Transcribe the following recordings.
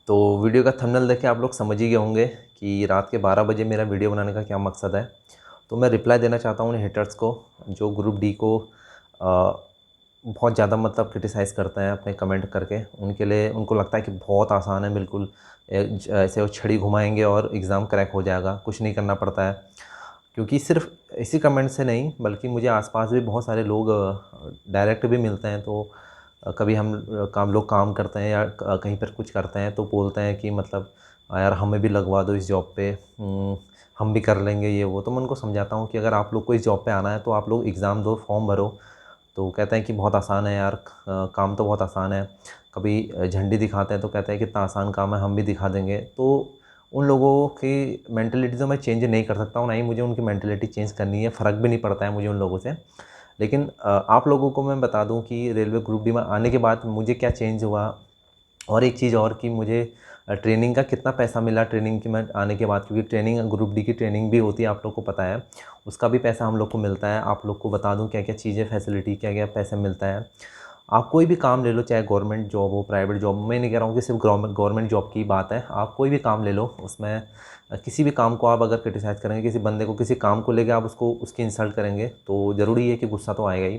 तो वीडियो का थंबनेल देख के आप लोग समझ ही गए होंगे कि रात के 12 बजे मेरा वीडियो बनाने का क्या मकसद है। तो मैं रिप्लाई देना चाहता हूँ उन हेटर्स को जो ग्रुप डी को बहुत ज़्यादा मतलब क्रिटिसाइज़ करते हैं अपने कमेंट करके। उनके लिए उनको लगता है कि बहुत आसान है, बिल्कुल ऐसे वो छड़ी घुमाएंगे और एग्ज़ाम क्रैक हो जाएगा, कुछ नहीं करना पड़ता है। क्योंकि सिर्फ इसी कमेंट से नहीं बल्कि मुझे आसपास भी बहुत सारे लोग डायरेक्ट भी मिलते हैं। तो कभी हम लोग काम करते हैं या कहीं पर कुछ करते हैं तो बोलते हैं कि मतलब यार हमें भी लगवा दो इस जॉब पे, हम भी कर लेंगे ये वो। तो मैं उनको समझाता हूँ कि अगर आप लोग को इस जॉब पे आना है तो आप लोग एग्ज़ाम दो, फॉर्म भरो। तो कहते हैं कि बहुत आसान है यार, काम तो बहुत आसान है। कभी झंडी दिखाते हैं तो कहते हैं कितना आसान काम है, हम भी दिखा देंगे। तो उन लोगों की मेंटालिटी तो मैं चेंज नहीं कर सकता हूँ, ना ही मुझे उनकी मेंटालिटी चेंज करनी है, फ़र्क भी नहीं पड़ता है मुझे उन लोगों से। लेकिन आप लोगों को मैं बता दूं कि रेलवे ग्रुप डी में आने के बाद मुझे क्या चेंज हुआ। और एक चीज़ और कि मुझे ट्रेनिंग का कितना पैसा मिला ट्रेनिंग की में आने के बाद, क्योंकि ट्रेनिंग ग्रुप डी की ट्रेनिंग भी होती है, आप लोग को पता है। उसका भी पैसा हम लोग को मिलता है। आप लोग को बता दूं क्या क्या चीज़ें, फैसिलिटी क्या क्या पैसा मिलता है। आप कोई भी काम ले लो, चाहे गवर्नमेंट जॉब हो, प्राइवेट जॉब हो। मैं नहीं कह रहा हूँ कि सिर्फ गवर्नमेंट जॉब की बात है, आप कोई भी काम ले लो उसमें किसी भी काम को आप अगर क्रिटिसाइज़ करेंगे, किसी बंदे को किसी काम को लेकर आप उसको उसकी इंसल्ट करेंगे तो ज़रूरी है कि गुस्सा तो आएगा ही।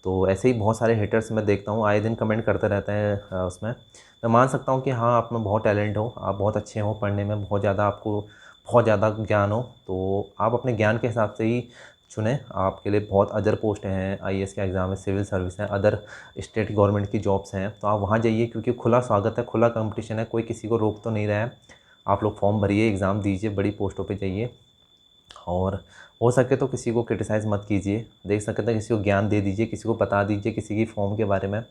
तो ऐसे ही बहुत सारे हेटर्स मैं देखता हूँ, आए दिन कमेंट करते रहते हैं उसमें। मैं मान सकता हूँ कि हाँ, आप में बहुत टैलेंट हो, आप बहुत अच्छे हो पढ़ने में, बहुत ज़्यादा आपको बहुत ज़्यादा ज्ञान हो। तो आप अपने ज्ञान के हिसाब से ही चुनें। आपके लिए बहुत अदर पोस्ट हैं, आईएएस का एग्ज़ाम है, सिविल सर्विस है, अदर स्टेट गवर्नमेंट की जॉब्स हैं। तो आप वहाँ जाइए, क्योंकि खुला स्वागत है, खुला कंपटीशन है, कोई किसी को रोक तो नहीं रहा है। आप लोग फॉर्म भरिए, एग्ज़ाम दीजिए, बड़ी पोस्टों पे जाइए। और हो सके तो किसी को क्रिटिसाइज़ मत कीजिए, देख सकते हैं किसी को ज्ञान दे दीजिए, किसी को बता दीजिए, किसी की फॉर्म के बारे में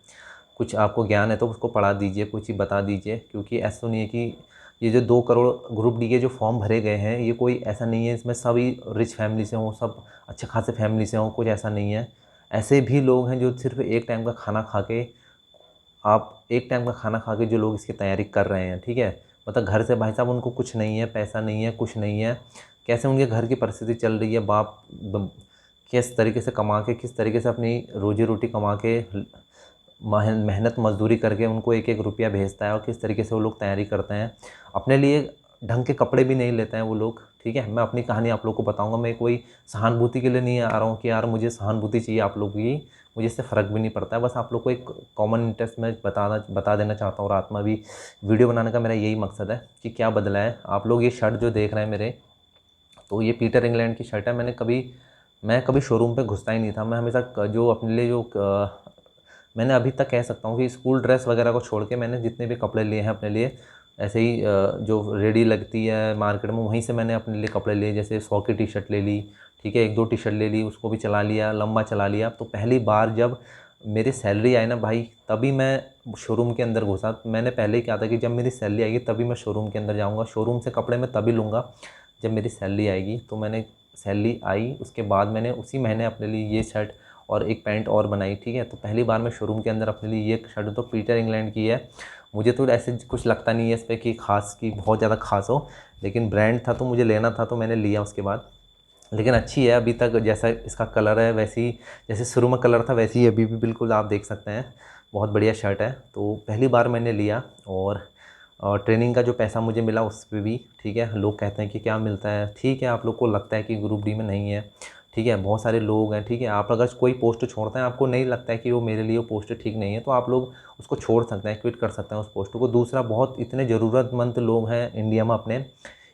कुछ आपको ज्ञान है तो उसको पढ़ा दीजिए, कुछ ही बता दीजिए। क्योंकि ऐसा तो नहीं है कि ये जो 2 करोड़ ग्रुप डी के जो फॉर्म भरे गए हैं, ये कोई ऐसा नहीं है इसमें सभी रिच फैमिली से हों, सब अच्छे खासे फैमिली से हों, कुछ ऐसा नहीं है। ऐसे भी लोग हैं जो सिर्फ एक टाइम का खाना खा के, आप एक टाइम का खाना खा के जो लोग इसकी तैयारी कर रहे हैं, ठीक है। मतलब घर से भाई साहब उनको कुछ नहीं है, पैसा नहीं है, कुछ नहीं है। कैसे उनके घर की परिस्थिति चल रही है, बाप किस तरीके से कमा के, किस तरीके से अपनी रोजी रोटी कमा के, मेहनत मजदूरी करके उनको एक एक रुपया भेजता है, और किस तरीके से वो लोग तैयारी करते हैं। अपने लिए ढंग के कपड़े भी नहीं लेते हैं वो लोग, ठीक है। मैं अपनी कहानी आप लोग को बताऊंगा। मैं कोई सहानुभूति के लिए नहीं आ रहा हूँ कि यार मुझे सहानुभूति चाहिए आप लोगों की, मुझे इससे फ़र्क भी नहीं पड़ता है। बस आप लोग को एक कॉमन इंटरेस्ट में बता देना चाहता हूँ। रात में भी वीडियो बनाने का मेरा यही मकसद है कि क्या बदला है। आप लोग ये शर्ट जो देख रहे हैं मेरे, तो ये पीटर इंग्लैंड की शर्ट है। मैं कभी शोरूम पे घुसता ही नहीं था। मैं हमेशा जो अपने लिए जो मैंने अभी तक कह सकता हूँ कि स्कूल ड्रेस वगैरह को छोड़ के मैंने जितने भी कपड़े लिए हैं अपने लिए, ऐसे ही जो रेडी लगती है मार्केट में, वहीं से मैंने अपने लिए कपड़े लिए। जैसे 100 की टी शर्ट ले ली, ठीक है, 1-2 टी शर्ट ले ली, उसको भी चला लिया, लंबा चला लिया। तो पहली बार जब मेरी सैलरी आई ना भाई, तभी मैं शोरूम के अंदर घुसा। मैंने पहले ही कहा था कि जब मेरी सैलरी आएगी तभी मैं शोरूम के अंदर जाऊँगा, शोरूम से कपड़े मैं तभी लूँगा जब मेरी सैलरी आएगी। तो मैंने सैलरी आई उसके बाद मैंने उसी महीने अपने लिए ये शर्ट और एक पैंट और बनाई, ठीक है। तो पहली बार मैं शोरूम के अंदर अपने लिए ये शर्ट तो पीटर इंग्लैंड की है। मुझे तो ऐसे कुछ लगता नहीं है इस पर कि खास की बहुत ज़्यादा खास हो, लेकिन ब्रांड था तो मुझे लेना था तो मैंने लिया उसके बाद। लेकिन अच्छी है अभी तक, जैसा इसका कलर है वैसी, जैसे शुरू में कलर था वैसे ही अभी भी बिल्कुल आप देख सकते हैं। बहुत बढ़िया शर्ट है। तो पहली बार मैंने लिया। और ट्रेनिंग का जो पैसा मुझे मिला उस पर भी, ठीक है। लोग कहते हैं कि क्या मिलता है, ठीक है। आप लोग को लगता है कि ग्रुप डी में नहीं है, ठीक है, बहुत सारे लोग हैं, ठीक है। आप अगर कोई पोस्ट छोड़ते हैं, आपको नहीं लगता है कि वो मेरे लिए वो पोस्ट ठीक नहीं है, तो आप लोग उसको छोड़ सकते हैं, क्विट कर सकते हैं उस पोस्ट को। दूसरा, बहुत इतने ज़रूरतमंद लोग हैं इंडिया में अपने,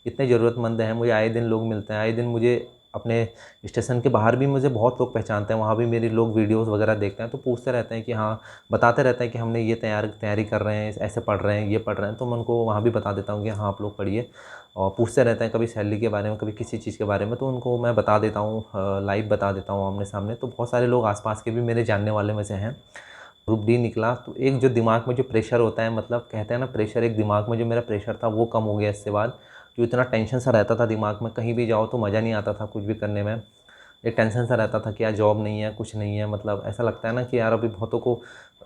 इतने ज़रूरतमंद हैं, मुझे आए दिन लोग मिलते हैं, आए दिन मुझे अपने स्टेशन के बाहर भी मुझे बहुत लोग पहचानते हैं, वहाँ भी मेरी लोग वीडियोस वगैरह देखते हैं तो पूछते रहते हैं कि हाँ, बताते रहते हैं कि हमने ये तैयारी कर रहे हैं, ऐसे पढ़ रहे हैं, ये पढ़ रहे हैं। तो मैं उनको वहाँ भी बता देता हूँ कि हाँ, आप लोग पढ़िए। और पूछते रहते हैं कभी सैलरी के बारे में, कभी किसी चीज़ के बारे में, तो उनको मैं बता देता हूँ, लाइव बता देता हूँ आमने सामने। तो बहुत सारे लोग आसपास के भी मेरे जानने वाले में से हैं। ग्रुप डी निकला तो एक जो दिमाग में जो प्रेशर होता है, मतलब कहते हैं ना प्रेशर, एक दिमाग में जो मेरा प्रेशर था वो कम हो गया इसके बाद। जो इतना टेंशन सा रहता था दिमाग में, कहीं भी जाओ तो मज़ा नहीं आता था कुछ भी करने में। एक टेंशन सा रहता था कि यार जॉब नहीं है, कुछ नहीं है। मतलब ऐसा लगता है ना कि यार, अभी बहुतों को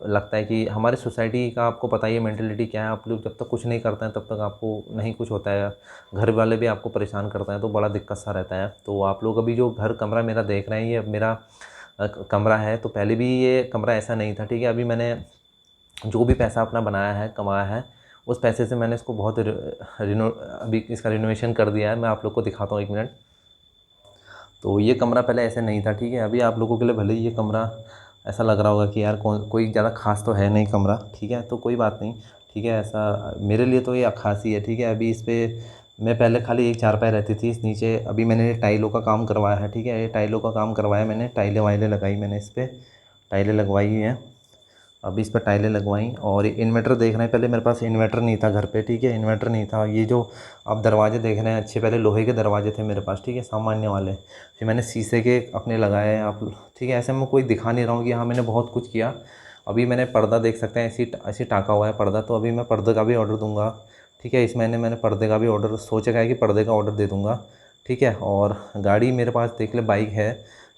लगता है कि हमारी सोसाइटी का आपको पता ही है मेंटेलिटी क्या है। आप लोग जब तक कुछ नहीं करते हैं तब तक आपको नहीं कुछ होता है, घर वाले भी आपको परेशान करते हैं, तो बड़ा दिक्कत सा रहता है। तो आप लोग अभी जो घर कमरा मेरा देख रहे हैं, ये मेरा कमरा है। तो पहले भी ये कमरा ऐसा नहीं था, ठीक है। अभी मैंने जो भी पैसा अपना बनाया है, कमाया है, उस पैसे से मैंने इसको बहुत अभी इसका रिनोवेशन कर दिया है। मैं आप लोग को दिखाता हूँ 1 मिनट। तो ये कमरा पहले ऐसे नहीं था, ठीक है। अभी आप लोगों के लिए भले ही ये कमरा ऐसा लग रहा होगा कि यार कोई ज़्यादा खास तो है नहीं कमरा, ठीक है। तो कोई बात नहीं, ठीक है। ऐसा मेरे लिए तो ये खास ही है, ठीक है। अभी इस पर मैं पहले खाली एक चारपाई रहती थी, इस नीचे अभी मैंने टाइलों का काम करवाया है, ठीक है। ये टाइलों का काम करवाया मैंने, टाइलें वाइलें लगाई मैंने, इस पर टाइलें लगवाई हैं। अभी इस पर टाइलें लगवाई और इन्वर्टर देख रहे हैं। पहले मेरे पास इन्वर्टर नहीं था घर पे, ठीक है। इन्वर्टर नहीं था। ये जो आप दरवाजे देख रहे हैं अच्छे, पहले लोहे के दरवाजे थे मेरे पास, ठीक है, सामान्य वाले। फिर मैंने शीशे के अपने लगाए हैं आप, ठीक है। ऐसे मैं कोई दिखा नहीं रहा हूँ कि हाँ मैंने बहुत कुछ किया। अभी मैंने पर्दा देख सकते हैं, ऐसी टाँका हुआ है पर्दा। तो अभी मैं पर्दे का भी ऑर्डर दूँगा, ठीक है। इस महीने मैंने पर्दे का भी ऑर्डर सोच रखा है कि पर्दे का ऑर्डर दे दूँगा, ठीक है। और गाड़ी मेरे पास देख ले, बाइक है,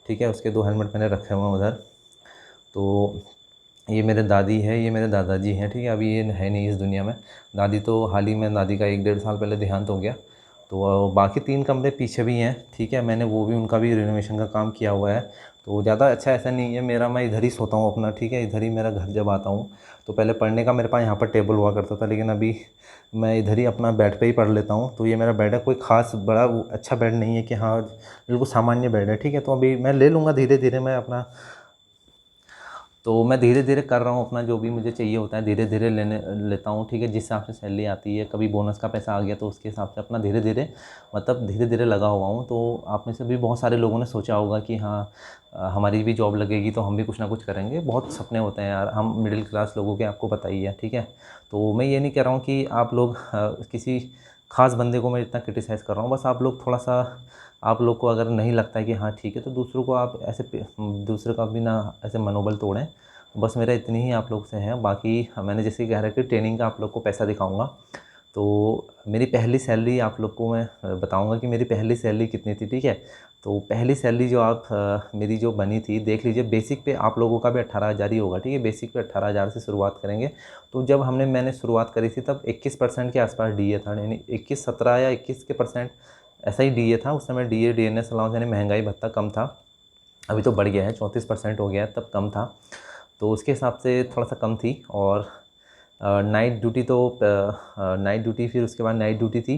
ठीक है। उसके 2 हेलमेट मैंने रखे हुए हैं उधर। तो ये मेरे दादी है, ये मेरे दादाजी हैं, ठीक है। अभी ये है नहीं इस दुनिया में। दादी तो हाल ही में, दादी का 1 डेढ़ साल पहले देहांत हो गया। तो बाकी 3 कमरे पीछे भी हैं, ठीक है। मैंने वो भी, उनका भी रिनोवेशन का काम किया हुआ है। तो ज़्यादा अच्छा ऐसा नहीं है मेरा, मैं इधर ही सोता हूँ अपना, ठीक है। इधर ही मेरा घर जब आता हूँ तो पहले पढ़ने का मेरे पास यहाँ पर टेबल हुआ करता था, लेकिन अभी मैं इधर ही अपना बेड पे ही पढ़ लेता हूँ। तो ये मेरा बेड है, कोई ख़ास बड़ा अच्छा बेड नहीं है कि हाँ बिल्कुल सामान्य बेड है, ठीक है। तो अभी मैं ले लूँगा धीरे धीरे मैं अपना, तो मैं धीरे धीरे कर रहा हूँ अपना, जो भी मुझे चाहिए होता है धीरे धीरे लेता हूँ, ठीक है। जिस हिसाब से सैलरी आती है, कभी बोनस का पैसा आ गया तो उसके हिसाब से अपना धीरे धीरे, मतलब धीरे धीरे लगा हुआ हूँ। तो आप में से भी बहुत सारे लोगों ने सोचा होगा कि हाँ हमारी भी जॉब लगेगी तो हम भी कुछ ना कुछ करेंगे। बहुत सपने होते हैं यार, हम मिडिल क्लास लोगों के, आपको पता ही है, ठीक है। तो मैं ये नहीं कह रहा हूँ कि आप लोग किसी ख़ास बंदे को मैं इतना क्रिटिसाइज़ कर रहा हूँ। बस आप लोग थोड़ा सा, आप लोग को अगर नहीं लगता है कि हाँ ठीक है, तो दूसरों को आप ऐसे दूसरे का भी ना ऐसे मनोबल तोड़ें। बस मेरा इतनी ही आप लोग से है। बाकी मैंने जैसे कह रहा कि ट्रेनिंग का आप लोग को पैसा दिखाऊंगा। तो मेरी पहली सैलरी आप लोग को मैं बताऊंगा कि मेरी पहली सैलरी कितनी थी, ठीक है। तो पहली सैलरी जो आप मेरी जो बनी थी, देख लीजिए, बेसिक पे आप लोगों का भी 18,000 ही होगा, ठीक है। बेसिक पे 18,000 से शुरुआत करेंगे। तो जब मैंने शुरुआत करी थी तब 21% के आसपास डीए था, यानी 21, 17 या 21 के परसेंट ऐसा ही डीए था उस समय। डीए, डीएनएस अलाउंस यानी महंगाई भत्ता कम था। अभी तो बढ़ गया है, 34% हो गया है, तब कम था। तो उसके हिसाब से थोड़ा सा कम थी। और नाइट ड्यूटी, तो नाइट ड्यूटी, फिर उसके बाद नाइट ड्यूटी थी,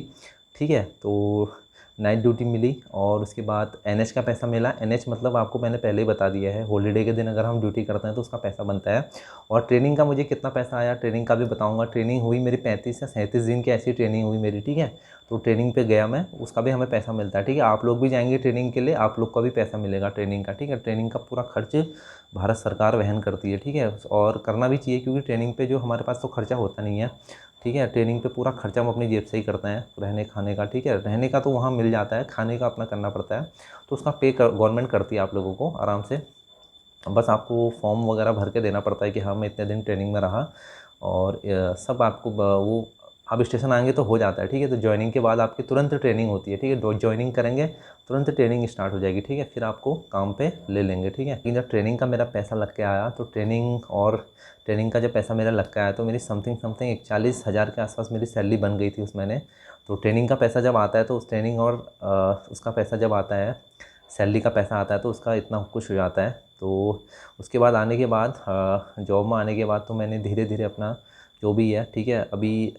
ठीक है। तो नाइट ड्यूटी मिली और उसके बाद एनएच का पैसा मिला। एनएच मतलब आपको मैंने पहले ही बता दिया है, हॉलीडे के दिन अगर हम ड्यूटी करते हैं तो उसका पैसा बनता है। और ट्रेनिंग का मुझे कितना पैसा आया, ट्रेनिंग का भी बताऊंगा। ट्रेनिंग हुई मेरी 35 या 37 दिन की, ऐसी ट्रेनिंग हुई मेरी, ठीक है। तो ट्रेनिंग पे गया मैं, उसका भी हमें पैसा मिलता है, ठीक है। आप लोग भी जाएंगे ट्रेनिंग के लिए, आप लोग का भी पैसा मिलेगा ट्रेनिंग का, ठीक है। ट्रेनिंग का पूरा खर्च भारत सरकार वहन करती है, ठीक है। और करना भी चाहिए, क्योंकि ट्रेनिंग पे जो हमारे पास तो खर्चा होता नहीं है, ठीक है। ट्रेनिंग पे पूरा खर्चा हम अपनी जेब से ही करते हैं, रहने खाने का, ठीक है। रहने का तो वहाँ मिल जाता है, खाने का अपना करना पड़ता है। तो उसका पे गवर्नमेंट करती है आप लोगों को आराम से। बस आपको फॉर्म वगैरह भर के देना पड़ता है कि हाँ मैं इतने दिन ट्रेनिंग में रहा। और सब आपको वो आप स्टेशन आएंगे तो हो जाता है, ठीक है। तो ज्वाइनिंग के बाद आपकी तुरंत ट्रेनिंग होती है, ठीक है। ज्वाइनिंग करेंगे तुरंत ट्रेनिंग स्टार्ट हो जाएगी, ठीक है। फिर आपको काम पे ले लेंगे, ठीक है। लेकिन जब ट्रेनिंग का मेरा पैसा लग के आया, तो ट्रेनिंग का जब पैसा मेरा लग के आया तो मेरी समथिंग 41,000 के आसपास मेरी सैलरी बन गई थी उस महीने। तो ट्रेनिंग का पैसा जब आता है तो उस ट्रेनिंग और उसका पैसा जब आता है, सैलरी का पैसा आता है, तो उसका इतना कुछ हो जाता है। तो उसके बाद आने के बाद, जॉब में आने के बाद, तो मैंने धीरे धीरे अपना जो भी है, ठीक है। अभी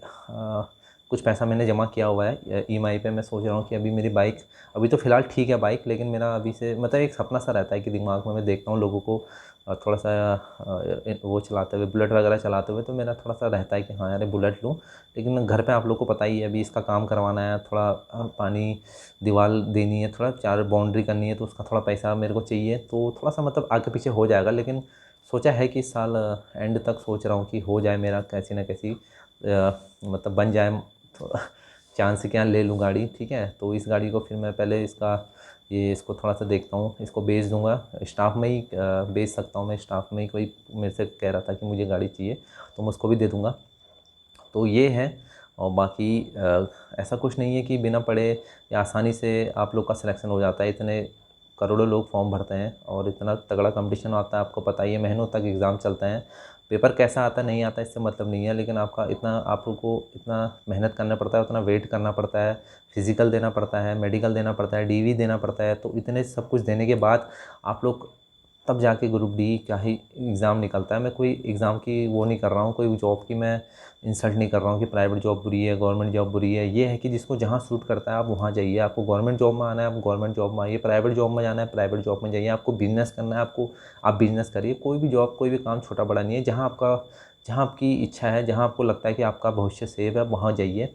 कुछ पैसा मैंने जमा किया हुआ है ईएमआई पे। मैं सोच रहा हूँ कि अभी मेरी बाइक, अभी तो फ़िलहाल ठीक है बाइक, लेकिन मेरा अभी से मतलब एक सपना सा रहता है कि दिमाग में मैं देखता हूँ लोगों को थोड़ा सा वो चलाते हुए, बुलेट वगैरह चलाते हुए। तो मेरा थोड़ा सा रहता है कि हाँ यार बुलेट लूँ। लेकिन घर पे आप लोग को पता ही है, अभी इसका काम करवाना है, थोड़ा पानी, दीवार देनी है, थोड़ा 4 बाउंड्री करनी है, तो उसका थोड़ा पैसा मेरे को चाहिए। तो थोड़ा सा मतलब आगे पीछे हो जाएगा, लेकिन सोचा है कि इस साल एंड तक सोच रहा हूँ कि हो जाए मेरा कैसी ना कैसी, मतलब बन जाए। तो चांस क्या, ले लूँ गाड़ी, ठीक है। तो इस गाड़ी को फिर मैं पहले इसको थोड़ा सा देखता हूँ, इसको बेच दूँगा। स्टाफ में ही बेच सकता हूँ मैं, स्टाफ में ही कोई मेरे से कह रहा था कि मुझे गाड़ी चाहिए, तो मैं उसको भी दे दूँगा। तो ये है। और बाकी ऐसा कुछ नहीं है कि बिना पढ़े या आसानी से आप लोग का सिलेक्शन हो जाता है। इतने करोड़ों लोग फॉर्म भरते हैं और इतना तगड़ा कंपटीशन आता है, आपको पता ही है। महीनों तक एग्ज़ाम चलते हैं। पेपर कैसा आता नहीं आता इससे मतलब नहीं है, लेकिन आप लोग को इतना मेहनत करना पड़ता है, उतना वेट करना पड़ता है, फिज़िकल देना पड़ता है, मेडिकल देना पड़ता है, डीवी देना पड़ता है। तो इतने सब कुछ देने के बाद आप लोग तब जाके ग्रुप डी का ही एग्ज़ाम निकलता है। मैं कोई एग्ज़ाम की वो नहीं कर रहा हूँ, कोई जॉब की मैं इंसल्ट नहीं कर रहा हूँ कि प्राइवेट जॉब बुरी है, गवर्नमेंट जॉब बुरी है। ये है कि जिसको जहाँ सूट करता है आप वहाँ जाइए। आपको गवर्नमेंट जॉब में आना है, आप गवर्नमेंट जॉब में आइए। प्राइवेट जॉब में जाना है, प्राइवेट जॉब में जाइए। आपको बिज़नेस करना है, आपको आप बिज़नेस करिए। कोई भी जॉब, कोई भी काम छोटा बड़ा नहीं है। जहाँ आपकी इच्छा है, जहाँ आपको लगता है कि आपका भविष्य सेफ है, वहाँ जाइए।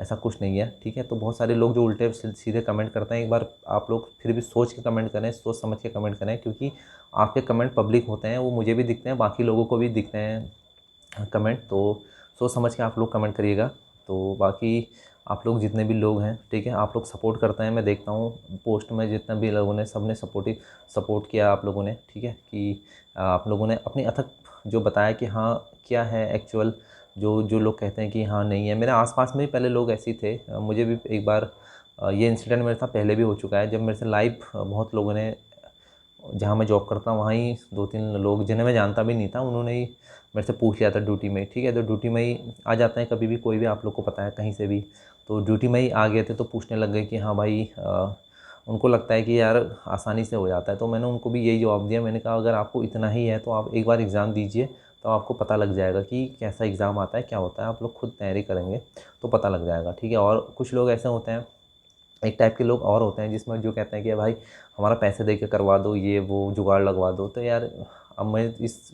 ऐसा कुछ नहीं है, ठीक है। तो बहुत सारे लोग जो उल्टे सीधे कमेंट करते हैं, एक बार आप लोग फिर भी सोच के कमेंट करें, सोच समझ के कमेंट करें, क्योंकि आपके कमेंट पब्लिक होते हैं, वो मुझे भी दिखते हैं, बाकी लोगों को भी दिखते हैं कमेंट। तो सोच समझ के आप लोग कमेंट करिएगा। तो बाकी आप लोग जितने भी लोग हैं, ठीक है, आप लोग सपोर्ट करते हैं। मैं देखता हूँ पोस्ट में जितना भी लोगों ने, सब ने सपोर्ट किया आप लोगों ने, ठीक है, कि आप लोगों ने अपनी अथक जो बताया कि हाँ क्या है एक्चुअल, जो जो लोग कहते हैं कि हाँ नहीं है। मेरे आसपास में भी पहले लोग ऐसे ही थे। मुझे भी एक बार ये इंसिडेंट मेरे साथ पहले भी हो चुका है, जब मेरे से लाइव बहुत लोगों ने, जहाँ मैं जॉब करता हूँ वहाँ ही 2-3 लोग जिन्हें मैं जानता भी नहीं था, उन्होंने ही मेरे से पूछ लिया था ड्यूटी में, ठीक है। तो ड्यूटी में ही आ जाते हैं कभी भी, कोई भी, आप लोग को पता है, कहीं से भी। तो ड्यूटी में ही आ गए थे, तो पूछने लग गए कि हाँ भाई, उनको लगता है कि यार आसानी से हो जाता है। तो मैंने उनको भी यही जवाब दिया। मैंने कहा अगर आपको इतना ही है तो आप एक बार एग्ज़ाम दीजिए, तो आपको पता लग जाएगा कि कैसा एग्ज़ाम आता है, क्या होता है। आप लोग खुद तैयारी करेंगे तो पता लग जाएगा, ठीक है। और कुछ लोग ऐसे होते हैं, एक टाइप के लोग और होते हैं जिसमें जो कहते हैं कि भाई हमारा पैसे दे के करवा दो, ये वो जुगाड़ लगवा दो। तो यार अब मैं इस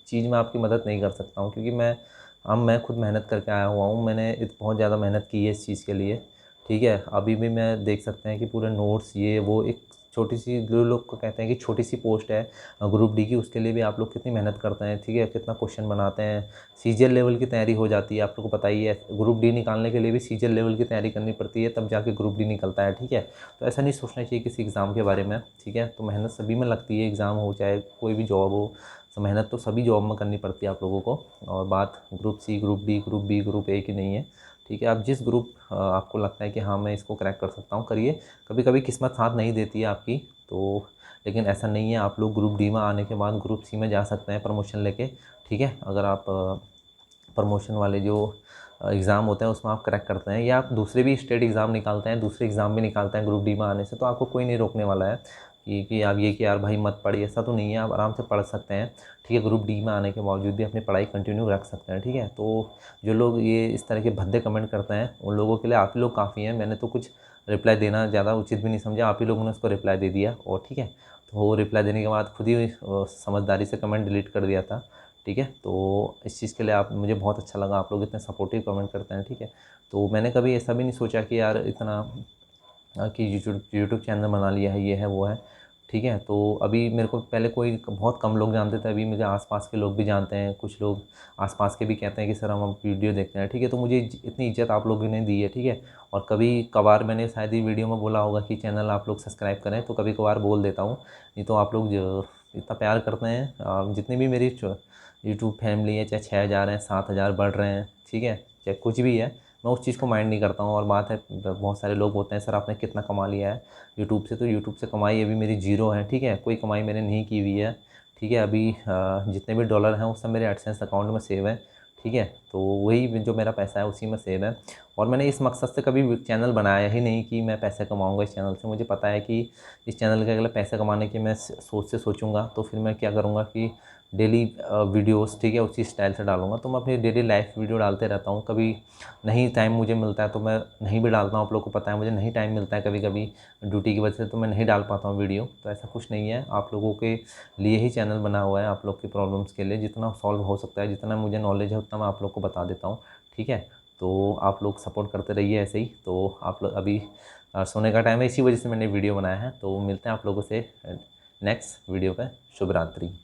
चीज़ में आपकी मदद नहीं कर सकता हूँ, क्योंकि मैं खुद मेहनत करके आया हुआ हूँ। मैंने बहुत ज़्यादा मेहनत की है इस चीज़ के लिए, ठीक है। अभी भी मैं देख सकते हैं कि पूरे नोट्स, ये वो, एक छोटी सी, जो लोग को कहते हैं कि छोटी सी पोस्ट है ग्रुप डी की, उसके लिए भी आप लोग कितनी मेहनत करते हैं, ठीक है, कितना क्वेश्चन बनाते हैं। सीजीएल लेवल की तैयारी हो जाती है, आप लोग को पता ही है। ग्रुप डी निकालने के लिए भी सीजीएल लेवल की तैयारी करनी पड़ती है, तब जाके ग्रुप डी निकलता है, ठीक है। तो ऐसा नहीं सोचना चाहिए किसी एग्ज़ाम के बारे में, ठीक है। तो मेहनत सभी में लगती है, एग्ज़ाम हो चाहे कोई भी जॉब हो, तो मेहनत तो सभी जॉब में करनी पड़ती है आप लोगों को। और बात group C, group D, group B, group A की नहीं है, ठीक है। आप जिस ग्रुप आपको लगता है कि हाँ मैं इसको क्रैक कर सकता हूँ, करिए। कभी कभी किस्मत साथ नहीं देती है आपकी, तो लेकिन ऐसा नहीं है। आप लोग ग्रुप डी में आने के बाद ग्रुप सी में जा सकते हैं प्रमोशन लेके, ठीक है। अगर आप प्रमोशन वाले जो एग्ज़ाम होते हैं उसमें आप क्रैक करते हैं, या आप दूसरे भी स्टेट एग्ज़ाम निकालते हैं, दूसरे एग्ज़ाम भी निकालते हैं ग्रुप डी में आने से, तो आपको कोई नहीं रोकने वाला है कि आप ये कि यार भाई मत पढ़िए। ऐसा तो नहीं है, आप आराम से पढ़ सकते हैं, ठीक है। ग्रुप डी में आने के बावजूद भी अपनी पढ़ाई कंटिन्यू रख सकते हैं, ठीक है। तो जो लोग ये इस तरह के भद्दे कमेंट करते हैं, उन लोगों के लिए आप ही लोग काफ़ी हैं। मैंने तो कुछ रिप्लाई देना ज़्यादा उचित भी नहीं समझा, आप ही लोगों ने उसको रिप्लाई दे दिया, और ठीक है। तो वो रिप्लाई देने के बाद खुद ही समझदारी से कमेंट डिलीट कर दिया था, ठीक है। तो इस चीज़ के लिए आप, मुझे बहुत अच्छा लगा, आप लोग इतने सपोर्टिव कमेंट करते हैं, ठीक है। तो मैंने कभी ऐसा भी नहीं सोचा कि यार इतना कि यूट्यूब चैनल बना लिया है, ये है वो है, ठीक है। तो अभी मेरे को पहले कोई बहुत कम लोग जानते थे, अभी मुझे आसपास के लोग भी जानते हैं। कुछ लोग आसपास के भी कहते हैं कि सर हम वीडियो देखते हैं, ठीक है। तो मुझे इतनी इज्जत आप लोगों ने दी है, ठीक है। और कभी कभार मैंने शायद ही वीडियो में बोला होगा कि चैनल आप लोग सब्सक्राइब करें, तो कभी कभार बोल देता हूँ। नहीं तो आप लोग जो इतना प्यार करते हैं, जितनी भी मेरी यूट्यूब फैमिली है, चाहे 6,000 हैं, 7,000 बढ़ रहे हैं, ठीक है, चाहे कुछ भी है, मैं उस चीज़ को माइंड नहीं करता हूँ। और बात है, बहुत सारे लोग होते हैं सर आपने कितना कमा लिया है यूट्यूब से, तो यूट्यूब से कमाई अभी मेरी ज़ीरो है, ठीक है। कोई कमाई मैंने नहीं की हुई है, ठीक है। अभी जितने भी डॉलर हैं वो सब मेरे एडसेंस अकाउंट में सेव है, ठीक है। तो वही जो मेरा पैसा है उसी में सेव है। और मैंने इस मकसद से कभी चैनल बनाया ही नहीं कि मैं पैसे कमाऊँगा इस चैनल से। मुझे पता है कि इस चैनल के अगले पैसे कमाने की मैं सोचूंगा, तो फिर मैं क्या करूँगा कि डेली वीडियोस, ठीक है, उसी स्टाइल से डालूँगा। तो मैं अपनी डेली लाइफ वीडियो डालते रहता हूँ। कभी नहीं टाइम मुझे मिलता है तो मैं नहीं भी डालता हूँ, आप लोगों को पता है मुझे नहीं टाइम मिलता है कभी कभी ड्यूटी की वजह से, तो मैं नहीं डाल पाता हूँ वीडियो। तो ऐसा कुछ नहीं है, आप लोगों के लिए ही चैनल बना हुआ है, आप लोग की प्रॉब्लम्स के लिए। जितना सॉल्व हो सकता है, जितना मुझे नॉलेज है उतना मैं आप लोग को बता देता हूँ, ठीक है। तो आप लोग सपोर्ट करते रहिए ऐसे ही। तो आप लोग अभी सोने का टाइम है, इसी वजह से मैंने वीडियो बनाया है। तो मिलते हैं आप लोगों से नेक्स्ट वीडियो पे। शुभ रात्रि।